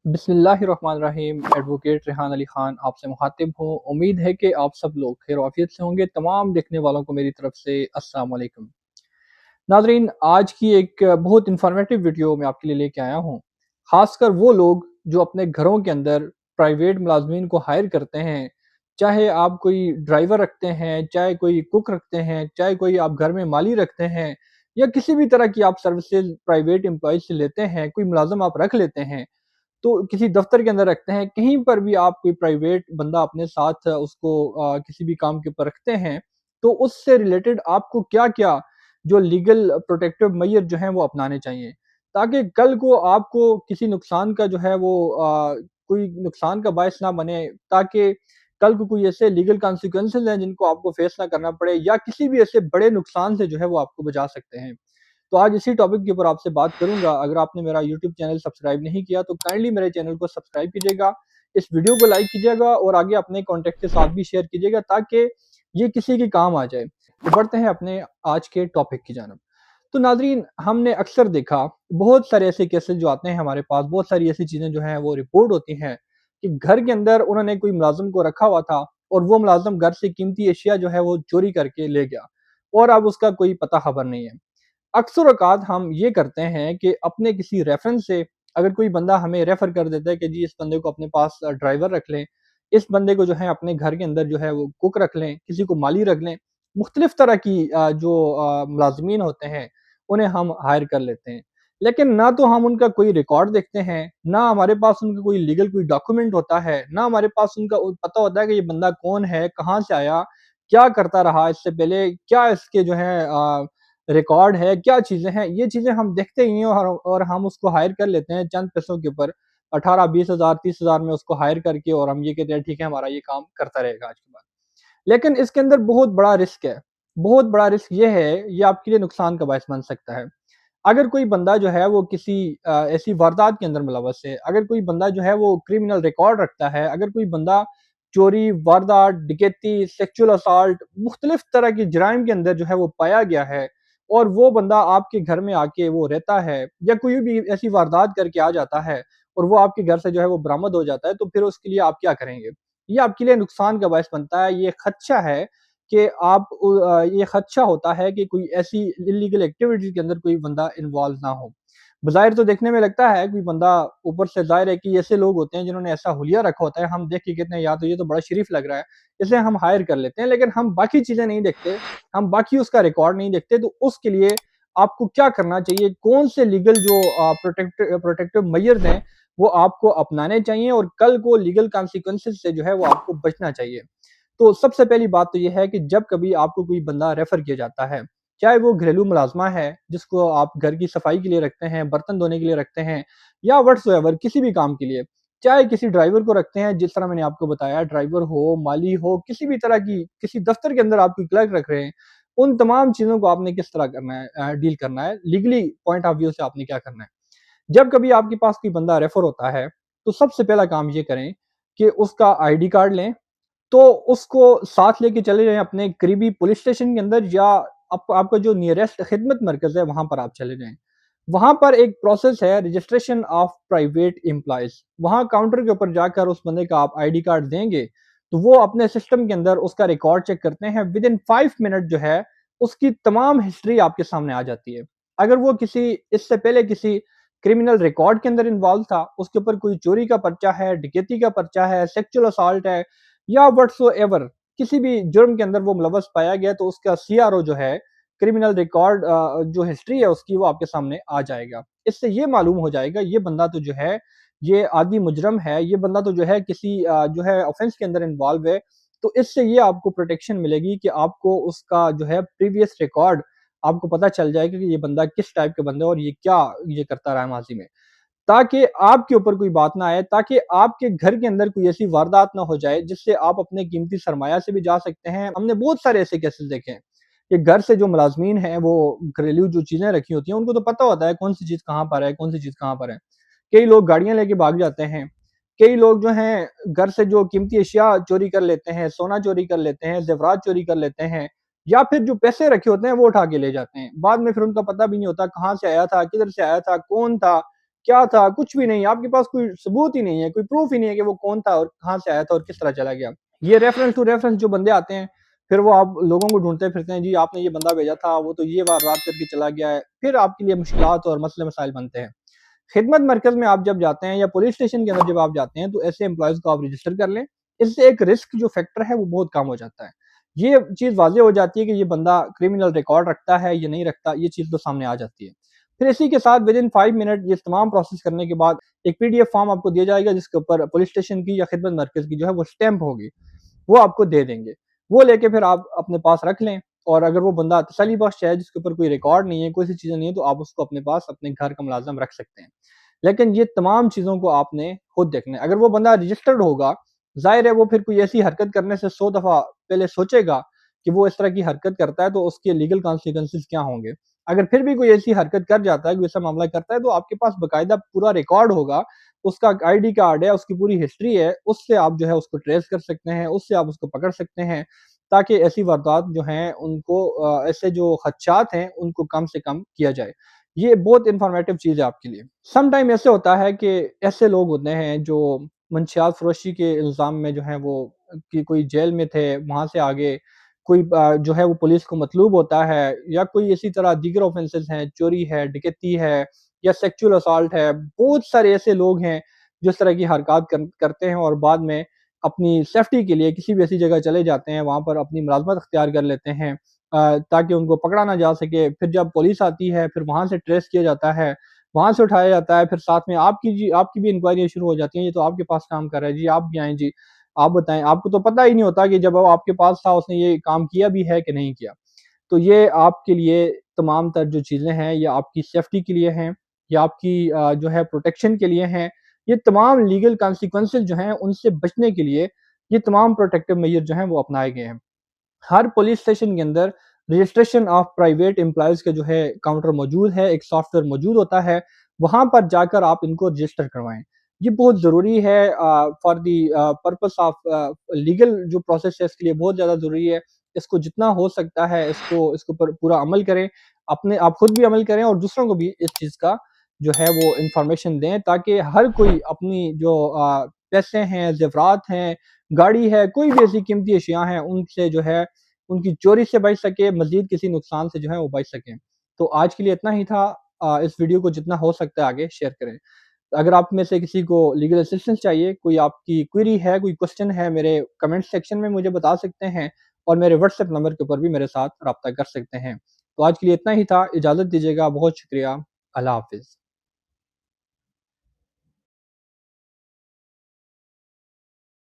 बिस्मिल्लाहिर्रहमानिर्रहीम। एडवोकेट रेहान अली ख़ान आपसे मुखातिब हूँ। उम्मीद है कि आप सब लोग खैर आफियत से होंगे। तमाम देखने वालों को मेरी तरफ से अस्सलाम वालेकुम। नाज़रीन, आज की एक बहुत इंफॉर्मेटिव वीडियो मैं आपके लिए लेके आया हूँ। ख़ासकर वो लोग जो अपने घरों के अंदर प्राइवेट मुलाजमीन को हायर करते हैं, चाहे आप कोई ड्राइवर रखते हैं, चाहे कोई कुक रखते हैं, चाहे कोई आप घर में माली रखते हैं, या किसी भी तरह की आप सर्विसेज प्राइवेट एम्प्लॉय से लेते हैं, कोई मुलाजम आप रख लेते हैं, तो किसी दफ्तर के अंदर रखते हैं, कहीं पर भी आप कोई प्राइवेट बंदा अपने साथ उसको किसी भी काम के ऊपर रखते हैं, तो उससे रिलेटेड आपको क्या-क्या जो लीगल प्रोटेक्टिव मेजर जो हैं वो अपनाने चाहिए, ताकि कल को आपको किसी नुकसान का जो है वो कोई नुकसान का बायस ना बने, ताकि कल को कोई ऐसे लीगल कॉन्सिक्वेंसेस हैं जिनको आपको फेस ना करना पड़े, या किसी भी ऐसे बड़े नुकसान से जो है वो आपको बचा सकते हैं। तो आज इसी टॉपिक के ऊपर आपसे बात करूंगा। अगर आपने मेरा यूट्यूब चैनल सब्सक्राइब नहीं किया तो काइंडली मेरे चैनल को सब्सक्राइब कीजिएगा, इस वीडियो को लाइक कीजिएगा और आगे अपने कॉन्टेक्ट के साथ भी शेयर कीजिएगा, ताकि ये किसी के काम आ जाए। तो बढ़ते हैं अपने आज के टॉपिक की जानब। तो नाजरीन, हमने अक्सर देखा बहुत सारे ऐसे केसेस जो आते हैं हमारे पास, बहुत सारी ऐसी चीज़ें जो हैं वो रिपोर्ट होती हैं कि घर के अंदर उन्होंने कोई मुलाजिम को रखा हुआ था और वो मुलाजिम घर से कीमती अशिया जो है वो चोरी करके ले गया और अब उसका कोई पता खबर नहीं है। अक्सर औकात हम ये करते हैं कि अपने किसी रेफरेंस से अगर कोई बंदा हमें रेफर कर देता है कि जी इस बंदे को अपने पास ड्राइवर रख लें, इस बंदे को जो है अपने घर के अंदर जो है वो कुक रख लें, किसी को माली रख लें, मुख्तलिफ तरह की जो मुलाजमीन होते हैं उन्हें हम हायर कर लेते हैं। लेकिन ना तो हम उनका कोई रिकॉर्ड देखते हैं, ना हमारे पास उनका कोई लीगल कोई डॉक्यूमेंट होता है, ना हमारे पास उनका पता होता है कि ये बंदा कौन है, कहाँ से आया, क्या करता रहा इससे पहले, क्या इसके जो है रिकॉर्ड है, क्या चीज़ें हैं, ये चीज़ें हम देखते ही हैं और हम उसको हायर कर लेते हैं चंद पैसों के ऊपर, 18-20 हज़ार 30 हज़ार में उसको हायर करके, और हम ये कहते हैं ठीक है हमारा ये काम करता रहेगा आज के बाद। लेकिन इसके अंदर बहुत बड़ा रिस्क है। बहुत बड़ा रिस्क ये है, ये आपके लिए नुकसान का बायस बन सकता है। अगर कोई बंदा जो है वो किसी ऐसी वारदात के अंदर मुलव्वस है, अगर कोई बंदा जो है वो क्रिमिनल रिकॉर्ड रखता है, अगर कोई बंदा चोरी, वारदात, डकैती, सेक्सुअल असॉल्ट, मुख्तलिफ तरह के जराइम के अंदर जो है वो पाया गया है, और वो बंदा आपके घर में आके वो रहता है, या कोई भी ऐसी वारदात करके आ जाता है और वो आपके घर से जो है वो बरामद हो जाता है, तो फिर उसके लिए आप क्या करेंगे? ये आपके लिए नुकसान का बायस बनता है। ये खदशा है कि ये खदशा होता है कि कोई ऐसी इल्लीगल एक्टिविटीज़ के अंदर कोई बंदा इन्वॉल्व ना हो। बज़ाहिर तो देखने में लगता है कोई बंदा, ऊपर से ज़ाहिर है कि ऐसे लोग होते हैं जिन्होंने ऐसा हुलिया रखा होता है, हम देख के कहते हैं यार तो ये तो बड़ा शरीफ लग रहा है, इसे हम हायर कर लेते हैं, लेकिन हम बाकी चीज़ें नहीं देखते, हम बाकी उसका रिकॉर्ड नहीं देखते। तो उसके लिए आपको क्या करना चाहिए? कौन से लीगल जो प्रोटेक्टिव मेजर्स हैं, वो आपको अपनाने चाहिए, और कल को लीगल कॉन्सिक्वेंसेस से जो है वो आपको बचना चाहिए। तो सबसे पहली बात तो ये है कि जब कभी आपको कोई बंदा रेफर किया जाता है, चाहे वो घरेलू मुलाजमा है जिसको आप घर की सफाई के लिए रखते हैं, बर्तन धोने के लिए रखते हैं, या व्हाट्सएवर किसी भी काम के लिए, चाहे किसी ड्राइवर को रखते हैं, जिस तरह मैंने आपको बताया, ड्राइवर हो, माली हो, किसी भी तरह की, किसी दफ्तर के अंदर आप कोई क्लर्क रख रहे हैं, उन तमाम चीज़ों को आपने किस तरह करना है, डील करना है, लीगली पॉइंट ऑफ व्यू से आपने क्या करना है। जब कभी आपके पास कोई बंदा रेफर होता है, तो सबसे पहला काम ये करें कि उसका आईडी कार्ड लें, तो उसको साथ लेके चले जाएँ अपने करीबी पुलिस स्टेशन के अंदर, या आपका जो नियरेस्ट खिदमत मरकज़ है वहाँ पर आप चले जाएँ। वहाँ पर एक प्रोसेस है रजिस्ट्रेशन ऑफ प्राइवेट एम्प्लॉइज़। वहाँ काउंटर के ऊपर जाकर उस बंदे का आप आईडी कार्ड देंगे, तो वो अपने सिस्टम के अंदर उसका रिकॉर्ड चेक करते हैं। विदिन 5 मिनट जो है, उसकी तमाम हिस्ट्री आपके सामने आ जाती है। अगर वो किसी इससे पहले किसी क्रिमिनल रिकॉर्ड के अंदर इन्वॉल्व था, उसके ऊपर कोई चोरी का पर्चा है, डकैती का पर्चा है, सेक्सुअल असॉल्ट है, या व्हाट्सोएवर किसी भी जुर्म के अंदर वो मुलव्वस पाया गया, तो उसका सीआरओ जो है, क्रिमिनल रिकॉर्ड जो हिस्ट्री है उसकी, वो आपके सामने आ जाएगा। इससे ये मालूम हो जाएगा ये बंदा तो जो है ये आदि मुजरम है, ये बंदा तो जो है किसी जो है ऑफेंस के अंदर इन्वॉल्व है। तो इससे ये आपको प्रोटेक्शन मिलेगी कि आपको उसका जो है प्रीवियस रिकॉर्ड आपको पता चल जाएगा कि ये बंदा किस टाइप का बंदा है, और ये क्या ये करता रहा है माजी में, ताकि आपके ऊपर कोई बात ना आए, ताकि आपके घर के अंदर कोई ऐसी वारदात ना हो जाए जिससे आप अपने कीमती सरमाया से भी जा सकते हैं। हमने बहुत सारे ऐसे केसेस देखे हैं कि घर से जो मुलाजमीन हैं वो घरेलू जो चीज़ें रखी होती हैं उनको तो पता होता है कौन सी चीज़ कहाँ पर है, कौन सी चीज़ कहाँ पर है। कई लोग गाड़ियाँ लेके भाग जाते हैं, कई लोग जो हैं घर से जो कीमती अशिया चोरी कर लेते हैं, सोना चोरी कर लेते हैं, ज़ेवरात चोरी कर लेते हैं, या फिर जो पैसे रखे होते हैं वो उठा के ले जाते हैं। बाद में फिर उनका पता भी नहीं होता कहाँ से आया था, किधर से आया था, कौन था, کیا تھا؟ کچھ بھی نہیں، آپ کے پاس کوئی ثبوت ہی نہیں ہے، کوئی پروف ہی نہیں ہے کہ وہ کون تھا اور کہاں سے آیا تھا اور کس طرح چلا گیا۔ یہ ریفرنس ٹو ریفرنس جو بندے آتے ہیں، پھر وہ آپ لوگوں کو ڈھونڈتے پھرتے ہیں، جی آپ نے یہ بندہ بھیجا تھا، وہ تو یہ وار رات کر کے چلا گیا ہے، پھر آپ کے لیے مشکلات اور مسئلے مسائل بنتے ہیں۔ خدمت مرکز میں آپ جب جاتے ہیں یا پولیس اسٹیشن کے اندر جب آپ جاتے ہیں تو ایسے امپلائیز کو آپ رجسٹر کر لیں، اس سے ایک رسک جو فیکٹر ہے وہ بہت کم ہو جاتا ہے۔ یہ چیز واضح ہو جاتی ہے کہ یہ بندہ کرمنل ریکارڈ رکھتا ہے یا نہیں رکھتا، یہ چیز تو سامنے آ جاتی ہے۔ پھر اسی کے ساتھ ود ان 5 منٹ یہ تمام پروسیس کرنے کے بعد ایک پی ڈی ایف فارم آپ کو دیا جائے گا، جس کے اوپر پولیس اسٹیشن کی یا خدمت مرکز کی جو ہے وہ اسٹیمپ ہوگی، وہ آپ کو دے دیں گے۔ وہ لے کے پھر آپ اپنے پاس رکھ لیں، اور اگر وہ بندہ تسلی بخش ہے جس کے اوپر کوئی ریکارڈ نہیں ہے، کوئی سی چیزیں نہیں ہے، تو آپ اس کو اپنے پاس اپنے گھر کا ملازم رکھ سکتے ہیں۔ لیکن یہ تمام چیزوں کو آپ نے خود دیکھنا ہے۔ اگر وہ بندہ رجسٹرڈ ہوگا، ظاہر ہے وہ پھر کوئی ایسی حرکت کرنے سے 100 دفعہ پہلے سوچے گا کہ وہ اس طرح کی حرکت کرتا ہے تو اس کے لیگل کانسیکوینسز کیا ہوں گے۔ اگر پھر بھی کوئی ایسی حرکت کر جاتا ہے، کوئی ایسا معاملہ کرتا ہے، تو آپ کے پاس باقاعدہ پورا ریکارڈ ہوگا، اس کا آئی ڈی کارڈ ہے، اس کی پوری ہسٹری ہے، اس سے آپ جو ہے اس کو ٹریس کر سکتے ہیں، اس سے آپ اس کو پکڑ سکتے ہیں، تاکہ ایسی واردات جو ہیں ان کو ایسے جو خدشات ہیں ان کو کم سے کم کیا جائے۔ یہ بہت انفارمیٹیو چیز ہے آپ کے لیے۔ سم ٹائم ایسے ہوتا ہے کہ ایسے لوگ ہوتے ہیں جو منشیات فروشی کے الزام میں جو ہیں وہ کہ کوئی جیل میں تھے، وہاں سے آگے کوئی جو ہے وہ پولیس کو مطلوب ہوتا ہے، یا کوئی اسی طرح دیگر آفینسز ہیں، چوری ہے، ڈکیتی ہے، یا سیکچول اسالٹ ہے۔ بہت سارے ایسے لوگ ہیں جو اس طرح کی حرکات کرتے ہیں اور بعد میں اپنی سیفٹی کے لیے کسی بھی ایسی جگہ چلے جاتے ہیں، وہاں پر اپنی ملازمت اختیار کر لیتے ہیں تاکہ ان کو پکڑا نہ جا سکے۔ پھر جب پولیس آتی ہے پھر وہاں سے ٹریس کیا جاتا ہے، وہاں سے اٹھایا جاتا ہے، پھر ساتھ میں آپ کی بھی انکوائری شروع ہو جاتی ہیں، یہ تو آپ کے پاس کام کر رہا ہے جی، آپ بھی آئیں جی، آپ بتائیں۔ آپ کو تو پتہ ہی نہیں ہوتا کہ جب وہ آپ کے پاس تھا اس نے یہ کام کیا بھی ہے کہ نہیں کیا۔ تو یہ آپ کے لیے تمام تر جو چیزیں ہیں یہ آپ کی سیفٹی کے لیے ہیں، یا آپ کی جو ہے پروٹیکشن کے لیے ہیں۔ یہ تمام لیگل کانسیکوینسز جو ہیں ان سے بچنے کے لیے یہ تمام پروٹیکٹیو میجر جو ہیں وہ اپنائے گئے ہیں۔ ہر پولیس اسٹیشن کے اندر رجسٹریشن آف پرائیویٹ امپلائیز کا جو ہے کاؤنٹر موجود ہے، ایک سافٹ ویئر موجود ہوتا ہے، وہاں پر جا کر آپ ان کو رجسٹر کروائیں۔ یہ بہت ضروری ہے for the purpose of legal جو پروسیس ہے، اس کے لیے بہت زیادہ ضروری ہے۔ اس کو جتنا ہو سکتا ہے اس کو پورا عمل کریں، آپ خود بھی عمل کریں اور دوسروں کو بھی اس چیز کا جو ہے وہ انفارمیشن دیں، تاکہ ہر کوئی اپنی جو پیسے ہیں، زیورات ہیں، گاڑی ہے، کوئی بھی ایسی قیمتی اشیاء ہیں، ان سے جو ہے ان کی چوری سے بچ سکے، مزید کسی نقصان سے جو ہے وہ بچ سکیں۔ تو آج کے لیے اتنا ہی تھا۔ اس ویڈیو کو جتنا ہو سکتا ہے آگے شیئر کریں۔ اگر آپ میں سے کسی کو لیگل اسسٹنس چاہیے، کوئی آپ کی کوئری ہے، کوئی کوسچن ہے، میرے کمنٹ سیکشن میں مجھے بتا سکتے ہیں، اور میرے واٹس ایپ نمبر کے اوپر بھی میرے ساتھ رابطہ کر سکتے ہیں۔ تو آج کے لیے اتنا ہی تھا، اجازت دیجیے گا، بہت شکریہ، اللہ حافظ۔